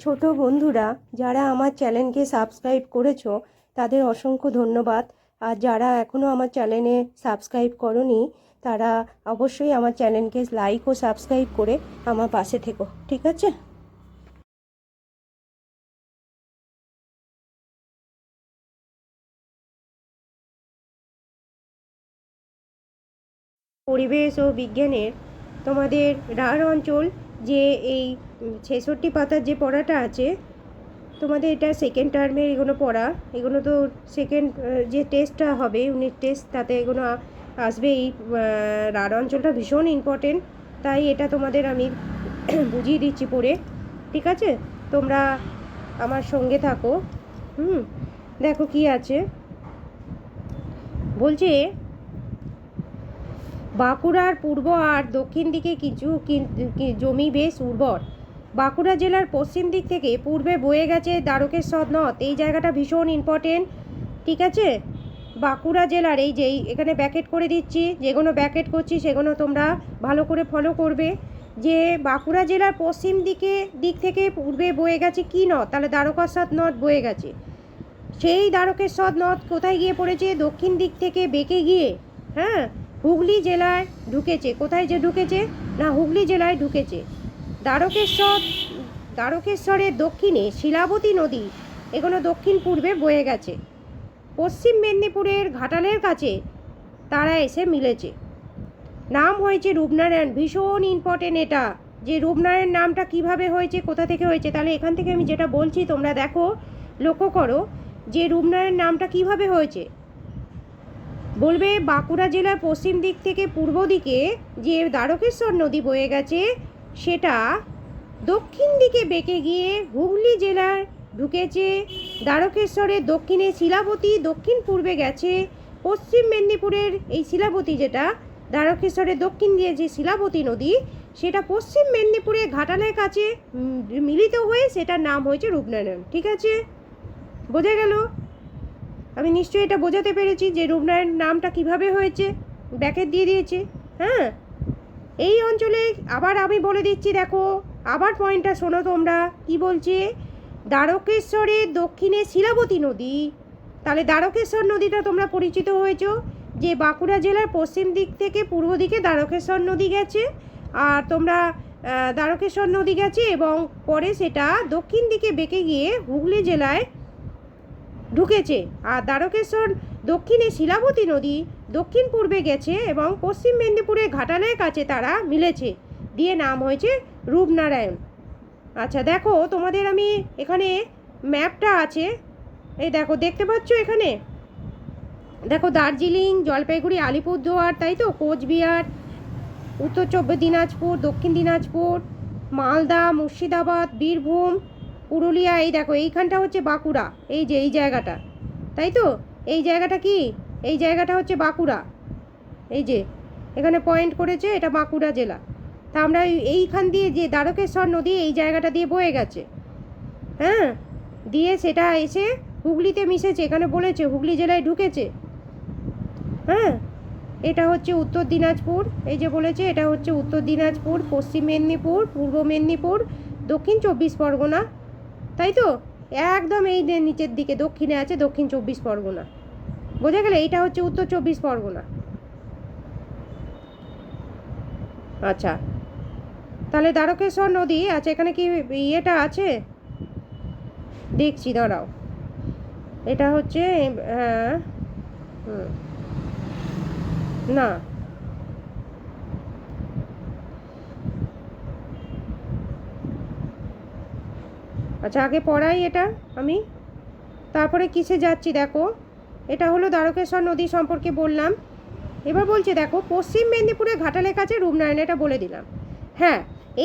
ছোট বন্ধুরা যারা আমার চ্যানেলকে সাবস্ক্রাইব করেছো তাদের অসংখ্য ধন্যবাদ। আর যারা এখনও আমার চ্যানেলে সাবস্ক্রাইব করোনি তারা অবশ্যই আমার চ্যানেলকে লাইক ও সাবস্ক্রাইব করে আমার পাশে থেকো, ঠিক আছে? পরিবেশ ও বিজ্ঞানের তোমাদের রাঢ় অঞ্চল যে এই 66 পাতার যে পড়াটা আছে, তোমাদের এটা সেকেন্ড টার্মের এগুলো পড়া। এগুলো তো সেকেন্ড যে টেস্টটা হবে ইউনিট টেস্ট, তাতে এগুলো আসবে। এই রাঢ় অঞ্চলটা ভীষণ ইম্পর্টেন্ট, তাই এটা তোমাদের আমি বুঝিয়ে দিচ্ছি পড়ে, ঠিক আছে? তোমরা আমার সঙ্গে থাকো। দেখো কি আছে বলছে। বাঁকুড়ার পূর্ব আর দক্ষিণ দিকে কিছু জমি বেশ উর্বর। বাঁকুড়া জেলার পশ্চিম দিক থেকে পূর্বে বয়ে গেছে দ্বারকেশ্বর নদ। এই জায়গাটা ভীষণ ইম্পর্টেন্ট, ঠিক আছে? বাঁকুড়া জেলার এই যে এখানে ব্যাকেট করে দিচ্ছি, যেগুলো ব্যাকেট করছি সেগুলো তোমরা ভালো করে ফলো করবে। যে বাঁকুড়া জেলার পশ্চিম দিক থেকে পূর্বে বয়ে গেছে কি নদ? তাহলে দ্বারকেশ্বর নদ বয়ে গেছে। সেই দ্বারকেশ্বর নদ কোথায় গিয়ে পড়েছে? দক্ষিণ দিক থেকে বেঁকে গিয়ে হুগলি জেলায় ঢুকেছে। কোথায় যে ঢুকেছে? না, হুগলি জেলায় ঢুকেছে। দ্বারকেশ্বরের দক্ষিণে শিলাবতী নদী এগুলো দক্ষিণ পূর্বে বয়ে গেছে। পশ্চিম মেদিনীপুরের ঘাটালের কাছে তারা এসে মিলেছে। নাম হয়েছে রূপনারায়ণ। ভীষণ ইম্পর্টেন্ট এটা, যে রূপনারায়ণ নামটা কিভাবে হয়েছে, কোথা থেকে হয়েছে। তাহলে এখান থেকে আমি যেটা বলছি তোমরা দেখো, লক্ষ্য করো যে রূপনারায়ণ নামটা কিভাবে হয়েছে। বলবে বাঁকুড়া জেলার পশ্চিম দিক থেকে পূর্ব দিকে যে দ্বারকেশ্বর নদী বয়ে গেছে সেটা দক্ষিণ দিকে বেঁকে গিয়ে হুগলি জেলায় ঢুকেছে। দ্বারকেশ্বরের দক্ষিণে শিলাবতী দক্ষিণ পূর্বে গেছে। পশ্চিম মেদিনীপুরের এই শিলাবতী, যেটা দ্বারকেশ্বরের দক্ষিণ দিয়ে যে শিলাবতী নদী, সেটা পশ্চিম মেদিনীপুরের ঘাটালের কাছে মিলিত হয়ে সেটার নাম হয়েছে রূপনারায়ণ, ঠিক আছে? বোঝা গেল? আমি নিশ্চয়ই এটা বোঝাতে পেরেছি যে রূপনারায়ণ নামটা কিভাবে হয়েছে। ব্যাকেট দিয়ে দিয়েছে। এই অঞ্চলে আবার আমি বলে দিচ্ছি, দেখো আবার পয়েন্টটা শোনো তোমরা কি বলছে। দ্বারকেশ্বরের দক্ষিণে শিলাবতী নদী। তাহলে দ্বারকেশ্বর নদীটা তোমরা পরিচিত হয়েছ যে বাঁকুড়া জেলার পশ্চিম দিক থেকে পূর্ব দিকে দ্বারকেশ্বর নদী গেছে। আর তোমরা দ্বারকেশ্বর নদী গেছে এবং পরে সেটা দক্ষিণ দিকে বেঁকে গিয়ে হুগলি জেলায় ঢুকেছে। আর দ্বারকেশ্বর দক্ষিণে শিলাবতী নদী দক্ষিণ পূর্বে গেছে এবং পশ্চিম মেদিনীপুরের ঘাটালের কাছে তারা মিলেছে, দিয়ে নাম হয়েছে রূপনারায়ণ। আচ্ছা দেখো, তোমাদের আমি এখানে ম্যাপটা আছে, এই দেখো, দেখতে পাচ্ছ এখানে? দেখো, দার্জিলিং, জলপাইগুড়ি, আলিপুরদুয়ার, তাই তো, কোচবিহার, উত্তর চব্বিশ দিনাজপুর, দক্ষিণ দিনাজপুর, মালদা, মুর্শিদাবাদ, বীরভূম, পুরুলিয়া। এই দেখো, এইখানটা হচ্ছে বাঁকুড়া। এই যে এই জায়গাটা, তাই তো, এই জায়গাটা কি? এই জায়গাটা হচ্ছে বাঁকুড়া। এই যে এখানে পয়েন্ট করেছে, এটা বাঁকুড়া জেলা। তা আমরা এইখান দিয়ে যে দ্বারকেশ্বর নদী এই জায়গাটা দিয়ে বয়ে গেছে, দিয়ে সেটা এসে হুগলিতে মিশেছে। এখানে বলেছে হুগলি জেলায় ঢুকেছে। এটা হচ্ছে উত্তর দিনাজপুর। এই যে বলেছে এটা হচ্ছে উত্তর দিনাজপুর, পশ্চিম মেদিনীপুর, পূর্ব মেদিনীপুর, দক্ষিণ চব্বিশ পরগনা, তাই তো। একদম এই নিচের দিকে দক্ষিণে আছে দক্ষিণ চব্বিশ পরগনা। বোঝা গেলে? এইটা হচ্ছে উত্তর চব্বিশ পরগনা। আচ্ছা, তাহলে দ্বারকেশ্বর নদী আচ্ছা, এখানে কি ইয়েটা আছে দেখছি, দাঁড়াও। এটা হচ্ছে না, আচ্ছা আগে পড়াই এটা আমি, তারপরে কিসে যাচ্ছি। দেখো, এটা হলো দ্বারকেশ্বর নদী সম্পর্কে বললাম। এবার বলছে দেখো, পশ্চিম মেদিনীপুরের ঘাটালের কাছে রূপনারায়ণ, এটা বলে দিলাম।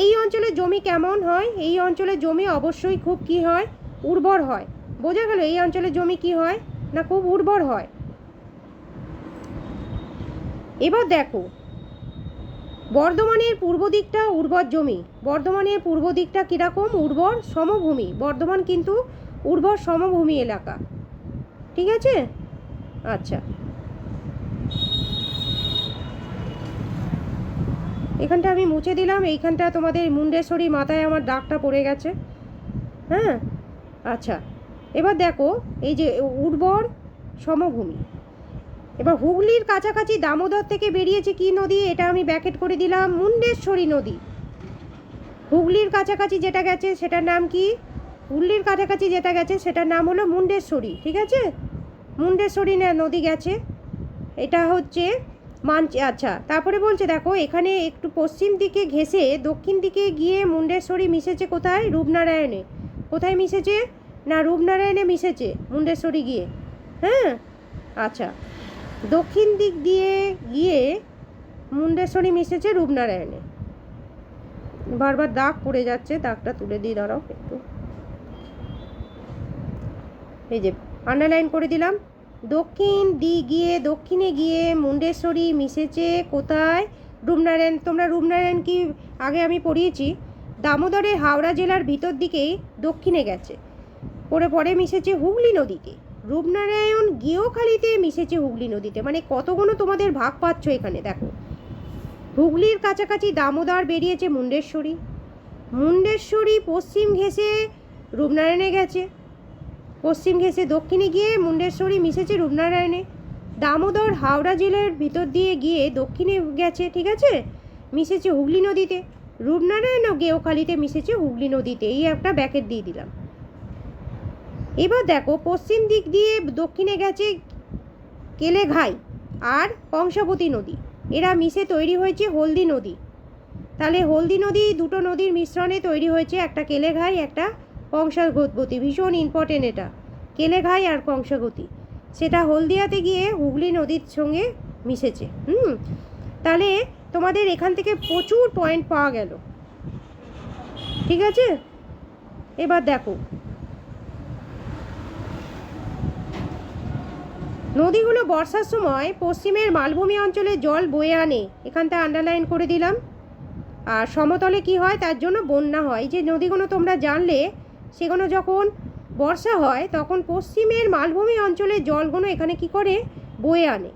এই অঞ্চলের জমি কেমন হয়? এই অঞ্চলের জমি অবশ্যই খুব কি হয়? উর্বর হয়। বোঝা গেল? এই অঞ্চলের জমি কি হয়? না, খুব উর্বর হয়। এবার দেখো, বর্ধমানের পূর্ব দিকটা উর্বর জমি। বর্ধমানের পূর্ব দিকটা কীরকম? উর্বর সমভূমি। বর্ধমান কিন্তু উর্বর সমভূমি এলাকা, ঠিক আছে? আচ্ছা, এখানটা আমি মুছে দিলাম। এইখানটা তোমাদের মুন্ডেশ্বরী মাথায় আমার দাগটা পড়ে গেছে। হ্যাঁ, আচ্ছা, এবার দেখো এই যে উর্বর সমভূমি। এবার হুগলির কাছাকাছি দামোদর থেকে বেরিয়েছে কি নদী, এটা আমি ব্র্যাকেট করে দিলাম, মুন্ডেশ্বরী নদী। হুগলির কাছাকাছি যেটা গেছে সেটার নাম কি? হুগলির কাছাকাছি যেটা গেছে সেটার নাম হলো মুন্ডেশ্বরী, ঠিক আছে? মুন্ডেশ্বরী নদী গেছে, এটা হচ্ছে আচ্ছা, তারপরে বলছে দেখো এখানে একটু পশ্চিম দিকে ঘেঁষে দক্ষিণ দিকে গিয়ে মুন্ডেশ্বরী মিশেছে কোথায়? রূপনারায়ণে। কোথায় মিশেছে? না, রূপনারায়ণে মিশেছে মুন্ডেশ্বরী গিয়ে। হ্যাঁ, আচ্ছা, দক্ষিণ দিক দিয়ে গিয়ে মুন্ডেশ্বরী মিশেছে রূপনারায়ণে। বারবার দাগ পড়ে যাচ্ছে, দাগটা তুলে দিয়ে দাঁড়াও একটু, এই যে আন্ডারলাইন করে দিলাম। দক্ষিণে গিয়ে মুন্ডেশ্বরী মিশেছে কোথায়? রূপনারায়ণ। তোমরা রূপনারায়ণ কি আগে আমি পড়িয়েছি, দামোদরের হাওড়া জেলার ভিতর দিকেই দক্ষিণে গেছে, পরে মিশেছে হুগলি নদীতে। রূপনারায়ণ গেঁয়োখালিতে মিশেছে হুগলি নদীতে। মানে কতগুলো তোমাদের ভাগ পাচ্ছ এখানে দেখো। হুগলির কাছাকাছি দামোদর বেরিয়েছে মুন্ডেশ্বরী পশ্চিম ঘেঁষে রূপনারায়ণে গেছে, পশ্চিম ঘেঁষে দক্ষিণে গিয়ে মুন্ডেশ্বরী মিশেছে রূপনারায়ণে। দামোদর হাওড়া জেলার ভিতর দিয়ে গিয়ে দক্ষিণে গেছে, ঠিক আছে, মিশেছে হুগলি নদীতে। রূপনারায়ণও গেঁয়োখালিতে মিশেছে হুগলি নদীতে, এই একটা ব্র্যাকেট দিয়ে দিলাম। এবার দেখো পশ্চিম দিক দিয়ে দক্ষিণে গেছে কেলেঘাই আর কংসাবতী নদী, এরা মিশে তৈরি হয়েছে হলদি নদী। তাহলে হলদি নদী, দুটো নদীর মিশ্রণে তৈরি হয়েছে একটা কেলেঘাই একটা কংসাবতী। ভীষণ ইম্পর্টেন্ট এটা, কেলেঘাই আর কংসাবতী, সেটা হলদিয়াতে গিয়ে হুগলি নদীর সঙ্গে মিশেছে। তাহলে তোমাদের এখান থেকে প্রচুর পয়েন্ট পাওয়া গেল, ঠিক আছে? এবার দেখো নদীগুলো বর্ষার সময় পশ্চিমের মালভূমি অঞ্চলে জল বয়ে আনে, এখানটা আন্ডারলাইন করে দিলাম। আর সমতলে কি হয়, তার জন্য বন্যা হয়। যে নদীগুলো তোমরা জানলে, সেগুলো যখন বর্ষা হয় তখন পশ্চিমের মালভূমি অঞ্চলের জলগুলো এখানে কি করে? বয়ে আনে।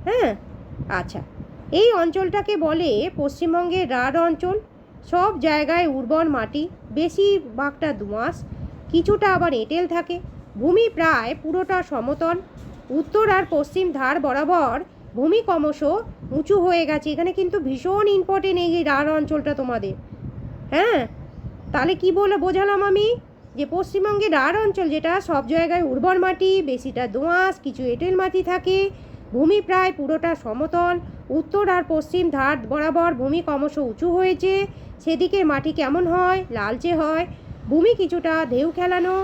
হ্যাঁ, আচ্ছা, এই অঞ্চলটাকে বলে পশ্চিমবঙ্গের রাঢ় অঞ্চল। সব জায়গায় উর্বর মাটি, বেশিরভাগটা দোআঁশ, কিছুটা আবার এঁটেল থাকে। ভূমি প্রায় পুরোটা সমতল, উত্তর আর পশ্চিম ধার বরাবর ভূমি ক্রমশ উঁচু হয়ে গেছে। এখানে কিন্তু ভীষণ ইম্পর্টেন্ট এই রাঢ় অঞ্চলটা তোমাদের। হ্যাঁ, তাহলে কি বলে বোঝালাম আমি? যে পশ্চিমবঙ্গের রাঢ় অঞ্চল যেটা, সব জায়গায় উর্বর মাটি, বেশিটা দোআঁশ, কিছু এঁটেল মাটি থাকে। ভূমি প্রায় পুরোটা সমতল, উত্তর আর পশ্চিম ধার বরাবর ভূমি ক্রমশ উঁচু হয়েছে। সেদিকে মাটি কেমন হয়? লালচে হয়। ভূমি কিছুটা ঢেউ খেলানো।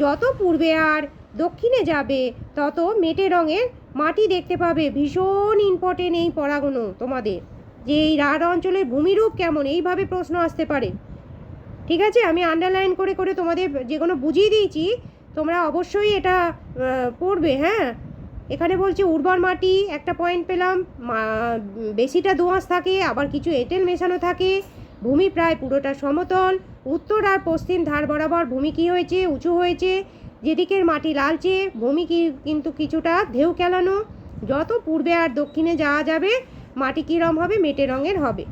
যত পূর্বে আর দক্ষিণে যাবে তত মেটে রঙের মাটি দেখতে পাবে। ভীষণ ইম্পর্টেন্ট এই পড়াগুলো তোমাদের, যে এই রাঢ় অঞ্চলের ভূমিরূপ কেমন, এইভাবে প্রশ্ন আসতে পারে, ঠিক আছে? আমি আন্ডারলাইন করে করে তোমাদের যেগুলো বুঝিয়ে দিয়েছি, তোমরা অবশ্যই এটা পড়বে। হ্যাঁ, এখানে বলছে উর্বর মাটি, একটা পয়েন্ট পেলাম। বেশিটা দোআঁশ থাকে, আবার কিছু এঁটেল মেশানো থাকে। ভূমি প্রায় পুরোটা সমতল, উত্তর আর পশ্চিম ধার বরাবর ভূমি কী হয়েছে? উঁচু হয়েছে। যেদিকের মাটি লালচে, ভূমি কিন্তু কিছুটা ঢেউ খেলানো। যত পূর্বে আর দক্ষিণে যাওয়া যাবে মাটি কীরম হবে? মেটে রঙের হবে।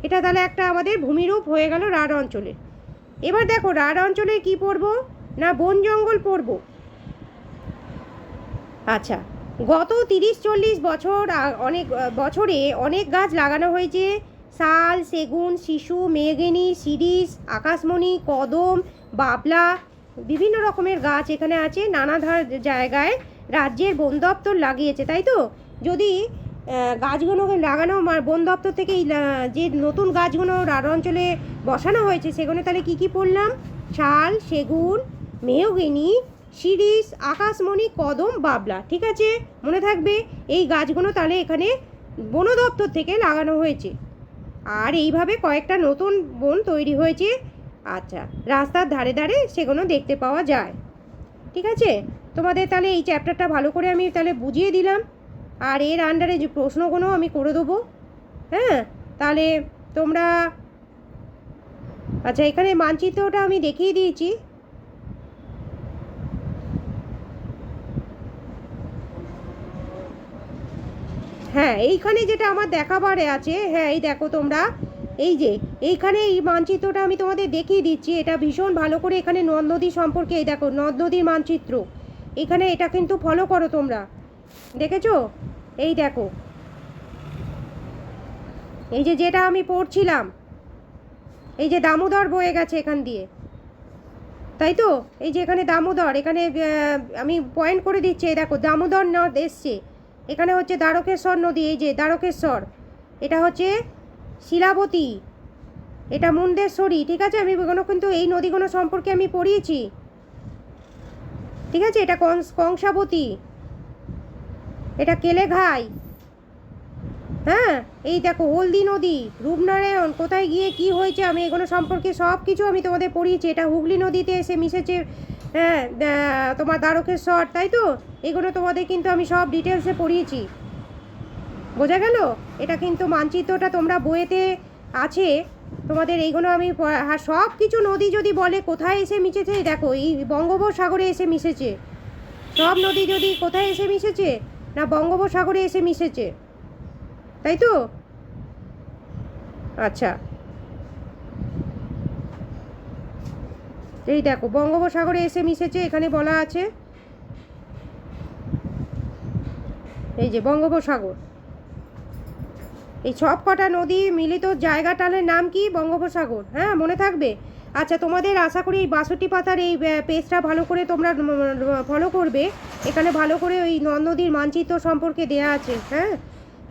এটা তাহলে একটা আমাদের ভূমিরূপ হয়ে গেল রাঢ় অঞ্চলের। এবার দেখো রাঢ় অঞ্চলে কি পড়বো? না, বন জঙ্গল পড়বো। আচ্ছা, গত 30-40 বছর অনেক বছরে অনেক গাছ লাগানো হয়েছে। শাল, সেগুন, শিশু, মেহগিনি, শিরীষ, আকাশমণি, কদম, বাবলা, বিভিন্ন রকমের গাছ এখানে আছে। নানা জায়গায় রাজ্যের বন দপ্তর লাগিয়েছে, তাই তো? যদি গাছগুলোকে লাগানো বন দপ্তর থেকে যে নতুন গাছগুলো রাঢ় অঞ্চলে বসানো হয়েছে, সেগুলো তাহলে কী কী পড়লাম? শাল, সেগুন, মেহগিনি, শিরীষ, আকাশমণি, কদম, বাবলা, ঠিক আছে? মনে থাকবে এই গাছগুলো তাহলে এখানে বন দপ্তর থেকে লাগানো হয়েছে। আর এইভাবে কয়েকটা নতুন বন তৈরি হয়েছে। আচ্ছা, রাস্তার ধারে ধারে সেগুলো দেখতে পাওয়া যায়, ঠিক আছে? তোমাদের তাহলে এই চ্যাপ্টারটা ভালো করে আমি তাহলে বুঝিয়ে দিলাম, আর এর আন্ডারে যে প্রশ্নগুলো আমি করে দেবো। হ্যাঁ, তাহলে তোমরা, আচ্ছা, এখানে মানচিত্রটা আমি দেখিয়ে দিয়েছি। হ্যাঁ, এইখানে যেটা আমার দেখাবারে আছে, হ্যাঁ, এই দেখো তোমরা এই যে এইখানে এই মানচিত্রটা আমি তোমাদের দেখিয়ে দিচ্ছি, এটা ভীষণ ভালো করে এখানে নদ নদী সম্পর্কে, এই দেখো নদ নদীর মানচিত্র, এখানে এটা কিন্তু ফলো করো তোমরা, দেখেছো? এই দেখো, এই যে যেটা আমি পড়ছিলাম, এই যে দামোদর বয়ে গেছে এখান দিয়ে, তাই তো? এই যে এখানে দামোদর, এখানে আমি পয়েন্ট করে দিচ্ছি, এই দেখো দামোদর নদ এসছে, এখানে হচ্ছে দ্বারকেশ্বর নদী, এই যে দ্বারকেশ্বর, এটা হচ্ছে শিলাবতী, এটা মুন্ডেশ্বরী, ঠিক আছে? আমি এগুলো কিন্তু এই নদীগুলো সম্পর্কে আমি পড়িয়েছি, ঠিক আছে? এটা কংসাবতী, এটা কেলেঘাই, হ্যাঁ, এই দেখো হলদি নদী, রূপনারায়ণ কোথায় গিয়ে কি হয়েছে আমি এগুলো সম্পর্কে সব কিছু আমি তোমাদের পড়িয়েছি। এটা হুগলি নদীতে এসে মিশেছে, হ্যাঁ, তোমার দ্বারকেশ্বর, তাই তো? এগুলো তোমাদের কিন্তু আমি সব ডিটেলসে পড়িয়েছি, বোঝা গেল? এটা কিন্তু মানচিত্রটা তোমরা বইয়েতে আছে তোমাদের, এইগুলো আমি হ্যাঁ সব কিছু নদী যদি বলে কোথায় এসে মিশেছে, দেখো এই বঙ্গোপসাগরে এসে মিশেছে, সব নদী যদি কোথায় এসে মিশেছে না বঙ্গোপসাগরে এসে মিশেছে, তাই তো? আচ্ছা, এই দেখো বঙ্গোপসাগরে এসে মিশেছে, এখানে বলা আছে, এই যে বঙ্গোপসাগর, এই সব কটা নদী মিলিত জায়গাটার নাম কি? বঙ্গোপসাগর, হ্যাঁ, মনে থাকবে। আচ্ছা, তোমাদের আশা করি এই 62 পাতার এই পেজটা ভালো করে তোমরা ফলো করবে, এখানে ভালো করে ওই নদ নদীর মানচিত্র সম্পর্কে দেয়া আছে, হ্যাঁ।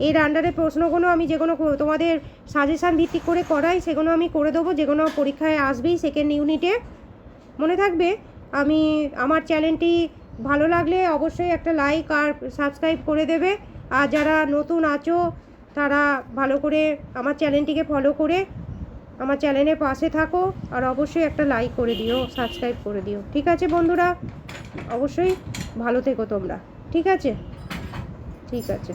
এর আন্ডারে প্রশ্নগুলো আমি যেগুলো তোমাদের সাজেশান ভিত্তিক করে করাই সেগুলো আমি করে দেবো, যেগুলো পরীক্ষায় আসবেই সেকেন্ড ইউনিটে, মনে থাকবে। আমি আমার চ্যানেলটি ভালো লাগলে অবশ্যই একটা লাইক আর সাবস্ক্রাইব করে দেবে, আর যারা নতুন আছো তারা ভালো করে আমার চ্যানেলটিকে ফলো করে আমার চ্যানেলের পাশে থাকো, আর অবশ্যই একটা লাইক করে দিও, সাবস্ক্রাইব করে দিও, ঠিক আছে বন্ধুরা? অবশ্যই ভালো থেকো তোমরা, ঠিক আছে? ঠিক আছে।